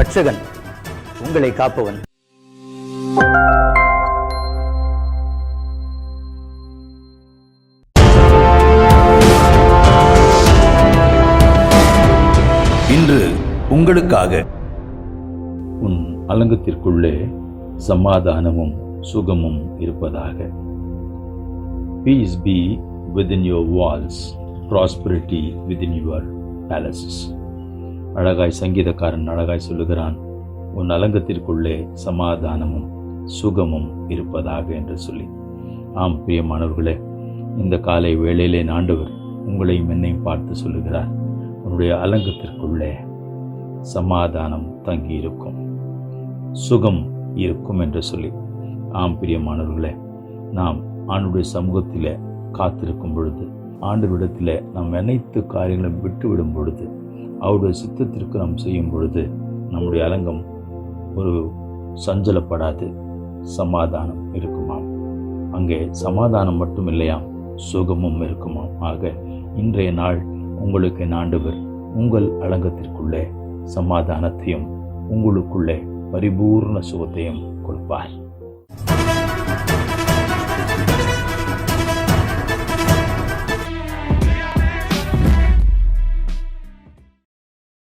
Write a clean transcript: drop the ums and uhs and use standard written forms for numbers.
ரட்சகன், உங்களை காப்பவன். இன்று உங்களுக்காக உன் அலங்கத்திற்குள்ளே சமாதானமும் சுகமும் இருப்பதாக. Peace be within your walls, prosperity within your palaces. அழகாய் சங்கீதக்காரன் அழகாய் சொல்லுகிறான், உன் அலங்கத்திற்குள்ளே சமாதானமும் சுகமும் இருப்பதாக என்று சொல்லி. ஆம் பிரியமானவர்களே, இந்த காலை வேளையிலே ஆண்டவர் உங்களையும் என்னையும் பார்த்து சொல்லுகிறார், உன்னுடைய அலங்கத்திற்குள்ளே சமாதானம் தங்கி இருக்கும், சுகம் இருக்கும் என்று சொல்லி. ஆம் பிரியமானவர்களே, நாம் ஆண்டுடைய சமூகத்தில் காத்திருக்கும் பொழுது, ஆண்டவரிடத்தில் நாம் அனைத்து காரியங்களும் விட்டுவிடும் பொழுது, அவருடைய சித்தத்திற்கு நாம் செய்யும் பொழுது, நம்முடைய அலங்கம் ஒரு சஞ்சலப்படாது, சமாதானம் இருக்குமாம். அங்கே சமாதானம் மட்டும் இல்லையாம், சுகமும் இருக்குமாம். ஆக இன்றைய நாள் உங்களுக்கு ஆண்டவர் உங்கள் அலங்கத்திற்குள்ளே சமாதானத்தையும் உங்களுக்குள்ளே பரிபூர்ண சுகத்தையும் கொடுப்பார்.